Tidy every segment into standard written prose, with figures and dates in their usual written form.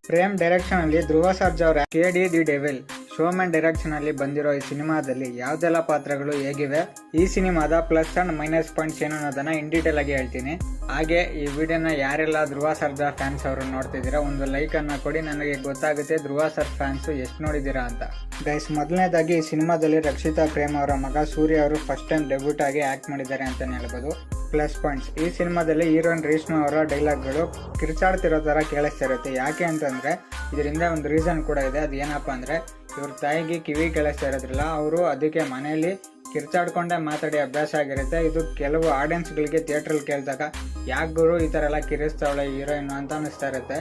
Prem direction ಅಲ್ಲಿ ಧ್ರುವ ಸರ್ಜಾ ಅವರ KD the devil showman direction ಅಲ್ಲಿ ಬಂದಿರೋ ಈ ಸಿನಿಮಾದಲ್ಲಿ ಯಾವ್ದೆಲ್ಲ ಪಾತ್ರಗಳು ಹೇಗಿವೆ, ಈ ಸಿನಿಮಾದ ಪ್ಲಸ್ ಅಂಡ್ ಮೈನಸ್ ಪಾಯಿಂಟ್ಸ್ ಏನು ಅನ್ನೋದನ್ನ ಇನ್ ಡೀಟೇಲ್ ಆಗಿ ಹೇಳ್ತೀನಿ. ಹಾಗೆ ಈ ವಿಡಿಯೋನ ಯಾರೆಲ್ಲ ಧ್ರುವ ಸರ್ಜಾ ಫ್ಯಾನ್ಸ್ ಅವರು ನೋಡ್ತಿದ್ದೀರಾ ಒಂದು ಲೈಕ್ ಅನ್ನ ಕೊಡಿ, ನನಗೆ ಗೊತ್ತಾಗುತ್ತೆ ಧ್ರುವ ಸರ್ ಫ್ಯಾನ್ಸ್ ಎಷ್ಟು ನೋಡಿದ್ದೀರಾ ಅಂತ. ಗೈಸ್, ಮೊದಲನೇದಾಗಿ ಈ ಸಿನಿಮಾದಲ್ಲಿ ರಕ್ಷಿತಾ ಪ್ರೇಮ್ ಅವರ ಮಗ ಸೂರ್ಯ ಅವರು ಫಸ್ಟ್ ಟೈಮ್ ಡೆಬ್ಯೂಟ್ ಆಗಿ ಆಕ್ಟ್ ಮಾಡಿದ್ದಾರೆ ಅಂತಾನೆ ಹೇಳ್ಬೋದು. ಪ್ಲಸ್ ಪಾಯಿಂಟ್ಸ್, ಈ ಸಿನಿಮಾದಲ್ಲಿ ಹೀರೋಯಿನ್ ರೇಷ್ಮಾ ಅವರ ಡೈಲಾಗ್ಗಳು ಕಿರ್ಚಾಡ್ತಿರೋ ತರ ಕೇಳಿಸ್ತಾ ಇರುತ್ತೆ. ಯಾಕೆ ಅಂತಂದ್ರೆ ಇದರಿಂದ ಒಂದು ರೀಸನ್ ಕೂಡ ಇದೆ. ಅದು ಏನಪ್ಪಾ ಅಂದ್ರೆ ಇವ್ರ ತಾಯಿಗೆ ಕಿವಿ ಕೇಳಿಸ್ತಾ ಇರೋದ್ರಲ್ಲ, ಅವರು ಅದಕ್ಕೆ ಮನೆಯಲ್ಲಿ ಕಿರ್ಚಾಡ್ಕೊಂಡೆ ಮಾತಾಡಿ ಅಭ್ಯಾಸ ಆಗಿರುತ್ತೆ. ಇದು ಕೆಲವು ಆಡಿಯನ್ಸ್ಗಳಿಗೆ ಥಿಯೇಟ್ರಲ್ಲಿ ಕೇಳಿದಾಗ ಯಾಕೆ ಗುರು ಈ ಥರ ಎಲ್ಲ ಕಿರಿಸ್ತಾವಳೆ ಹೀರೋಯಿನ್ ಅಂತ ಅನಿಸ್ತಾ ಇರುತ್ತೆ.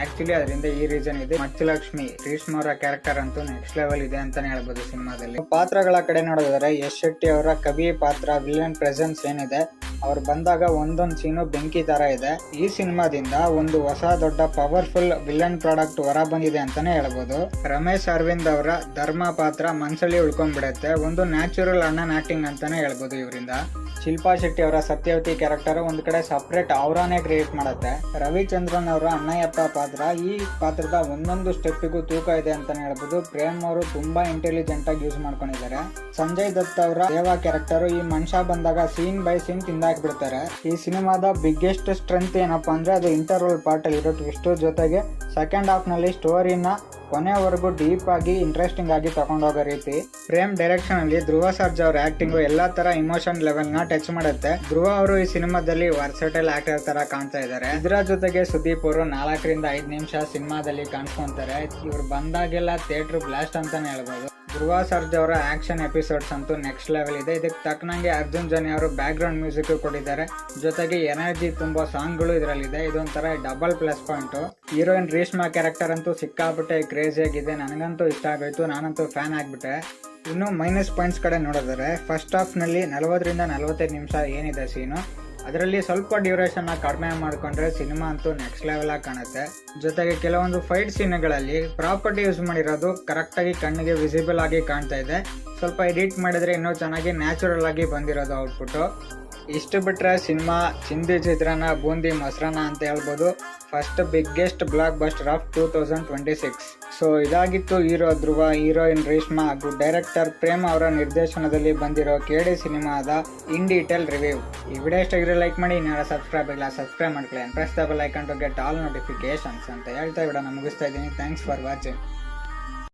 ಆಕ್ಚುಲಿ ಅದರಿಂದ ಈ ರೀಸನ್ ಇದೆ. ಮಚ್ಚಲಕ್ಷ್ಮಿ ರೇಷ್ಮಾ ಅವರ ಕ್ಯಾರೆಕ್ಟರ್ ಅಂತೂ ನೆಕ್ಸ್ಟ್ ಲೆವೆಲ್ ಇದೆ ಅಂತಾನೆ ಹೇಳ್ಬೋದು ಸಿನಿಮಾದಲ್ಲಿ. ಪಾತ್ರಗಳ ಕಡೆ ನೋಡಿದ್ರೆ ಯಶ್ ಶೆಟ್ಟಿ ಅವರ ಕವಿ ಪಾತ್ರ ವಿಲನ್ ಪ್ರೆಸೆನ್ಸ್ ಏನಿದೆ, ಅವ್ರು ಬಂದಾಗ ಒಂದೊಂದು ಸೀನು ಬೆಂಕಿ ತರ ಇದೆ. ಈ ಸಿನಿಮಾದಿಂದ ಒಂದು ಹೊಸ ದೊಡ್ಡ ಪವರ್ಫುಲ್ ವಿಲನ್ ಪ್ರಾಡಕ್ಟ್ ಹೊರ ಬಂದಿದೆ ಅಂತಾನೆ ಹೇಳ್ಬೋದು. ರಮೇಶ್ ಅರವಿಂದ್ ಅವರ ಧರ್ಮ ಪಾತ್ರ ಮನ್ಸಲ್ಲಿ ಉಳ್ಕೊಂಡ್ಬಿಡುತ್ತೆ. ಒಂದು ನ್ಯಾಚುರಲ್ ಅಣ್ಣನ್ ಆಕ್ಟಿಂಗ್ ಅಂತಾನೆ ಹೇಳ್ಬೋದು ಇವರಿಂದ. ಶಿಲ್ಪಾ ಶೆಟ್ಟಿ ಅವರ ಸತ್ಯವತಿ ಕ್ಯಾರೆಕ್ಟರ್ ಒಂದ್ ಕಡೆ ಸಪ್ರೇಟ್ ಅವರಾನೇ ಕ್ರಿಯೇಟ್ ಮಾಡುತ್ತೆ. ರವಿಚಂದ್ರನ್ ಅವರ ಅಣ್ಣಯ್ಯಪ್ಪ ಪಾತ್ರ, ಈ ಪಾತ್ರದ ಒಂದೊಂದು ಸ್ಟೆಪ್ಪಿಗೂ ತೂಕ ಇದೆ ಅಂತಾನೆ ಹೇಳ್ಬೋದು. ಪ್ರೇಮ್ ಅವರು ತುಂಬಾ ಇಂಟೆಲಿಜೆಂಟ್ ಆಗಿ ಯೂಸ್ ಮಾಡ್ಕೊಂಡಿದ್ದಾರೆ. ಸಂಜಯ್ ದತ್ ಅವರ ದೇವಾ ಕ್ಯಾರೆಕ್ಟರ್, ಈ ಮನುಷ್ಯ ಬಂದಾಗ ಸೀನ್ ಬೈ ಸೀನ್ ತಿಂದಾಕ್ಬಿಡ್ತಾರೆ. ಈ ಸಿನಿಮಾದ ಬಿಗ್ಗೆಸ್ಟ್ ಸ್ಟ್ರೆಂತ್ ಏನಪ್ಪಾ ಅಂದ್ರೆ ಅದು ಇಂಟರ್ವಲ್ ಪಾರ್ಟ್ ಅಲ್ಲಿ ಇರೋ ಟ್ವಿಸ್ಟ್ ಜೊತೆಗೆ ಸೆಕೆಂಡ್ ಹಾಫ್ ನಲ್ಲಿ ಸ್ಟೋರಿನ ಕೊನೆವರೆಗೂ ಡೀಪ್ ಆಗಿ ಇಂಟ್ರೆಸ್ಟಿಂಗ್ ಆಗಿ ತಗೊಂಡೋಗೋ ರೀತಿ. ಪ್ರೇಮ್ ಡೈರೆಕ್ಷನ್ ಅಲ್ಲಿ ಧ್ರುವ ಸರ್ಜಾ ಅವರ ಆಕ್ಟಿಂಗ್ ಎಲ್ಲಾ ತರ ಇಮೋಷನ್ ಲೆವೆಲ್ ನ ಟಚ್ ಮಾಡುತ್ತೆ. ಧ್ರುವ ಅವರು ಈ ಸಿನಿಮಾದಲ್ಲಿ ವರ್ಸಟೈಲ್ ಆಕ್ಟರ್ ತರ ಕಾಣ್ತಾ ಇದ್ದಾರೆ. ಇದರ ಜೊತೆಗೆ ಸುದೀಪ್ ಅವರು 4 ರಿಂದ 5 ನಿಮಿಷ ಸಿನಿಮಾದಲ್ಲಿ ಕಾಣಿಸ್ಕೊಂತಾರೆ. ಇವ್ರು ಬಂದಾಗೆಲ್ಲ ಥಿಯೇಟರ್ ಬ್ಲಾಸ್ಟ್ ಅಂತಾನೆ ಹೇಳ್ಬೋದು. ಧ್ರುವ ಸರ್ಜಾ ಅವರ ಆಕ್ಷನ್ ಎಪಿಸೋಡ್ಸ್ ಅಂತೂ ನೆಕ್ಸ್ಟ್ ಲೆವೆಲ್ ಇದೆ. ಇದಕ್ಕೆ ತಕ್ಕನಂಗೆ ಅರ್ಜುನ್ ಜನಿ ಅವರು ಬ್ಯಾಕ್ ಗ್ರೌಂಡ್ ಮ್ಯೂಸಿಕ್ ಕೊಟ್ಟಿದ್ದಾರೆ. ಜೊತೆಗೆ ಎನರ್ಜಿ ತುಂಬಾ ಸಾಂಗ್ಗಳು ಇದರಲ್ಲಿದೆ. ಇದೊಂಥರ double plus point. Heroine Reshma character ಅಂತೂ ಸಿಕ್ಕಾಪಟ್ಟೆ ಕ್ರೇಜಿ ಆಗಿದೆ. ನನಗಂತೂ ಇಷ್ಟ ಆಗೋಯ್ತು, ನಾನಂತೂ ಫ್ಯಾನ್ ಆಗ್ಬಿಟ್ಟೆ. ಇನ್ನು ಮೈನಸ್ ಪಾಯಿಂಟ್ಸ್ ಕಡೆ ನೋಡಿದ್ರೆ ಫಸ್ಟ್ ಹಾಫ್ ನಲ್ಲಿ 40 ರಿಂದ 45 ನಿಮಿಷ ಏನಿದೆ ಸೀನು, ಅದರಲ್ಲಿ ಸ್ವಲ್ಪ ಡ್ಯೂರೇಷನ್ ಕಡಿಮೆ ಮಾಡ್ಕೊಂಡ್ರೆ ಸಿನಿಮಾ ಅಂತೂ ನೆಕ್ಸ್ಟ್ ಲೆವೆಲ್ ಆಗಿ ಕಾಣುತ್ತೆ. ಜೊತೆಗೆ ಕೆಲವೊಂದು ಫೈಟ್ ಸೀನ್ಗಳಲ್ಲಿ ಪ್ರಾಪರ್ಟಿ ಯೂಸ್ ಮಾಡಿರೋದು ಕರೆಕ್ಟ್ ಆಗಿ ಕಣ್ಣಿಗೆ ವಿಸಿಬಲ್ ಆಗಿ ಕಾಣ್ತಾ ಇದೆ. ಸ್ವಲ್ಪ ಎಡಿಟ್ ಮಾಡಿದ್ರೆ ಇನ್ನೂ ಚೆನ್ನಾಗಿ ನ್ಯಾಚುರಲ್ ಆಗಿ ಬಂದಿರೋದು ಔಟ್ಪುಟ್. ಇಷ್ಟು ಬಿಟ್ರೆ ಸಿನಿಮಾ ಚಿಂದಿ ಚಿತ್ರಾನ್ನ ಬೂಂದಿ ಮೊಸರನ್ನ ಅಂತ ಹೇಳ್ಬೋದು. First biggest blockbuster of 2026. So ಇದಾಗಿತ್ತು ಹೀರೋ ಧ್ರುವ, ಹೀರೋಯಿನ್ ರೇಷ್ಮಾ ಹಾಗೂ ಡೈರೆಕ್ಟರ್ ಪ್ರೇಮ್ ಅವರ ನಿರ್ದೇಶನದಲ್ಲಿ ಬಂದಿರೋ KD ಸಿನಿಮಾದ ಇನ್ ಡೀಟೇಲ್ ರಿವ್ಯೂ. ಈ ವಿಡಿಯೋ ಇಷ್ಟ ಲೈಕ್ ಮಾಡಿ, ಇನ್ನಾರ ಸಬ್ಸ್ಕ್ರೈಬ್ ಇಲ್ಲ ಸಬ್ಸ್ಕ್ರೈಬ್ ಮಾಡ್ಕೊಳ್ಳಿ. Press the bell icon to get all notifications ಅಂತ ಹೇಳ್ತಾ ವಿಡಿಯೋನ ಮುಗಿಸ್ತಾ ಇದ್ದೀನಿ. Thanks for watching.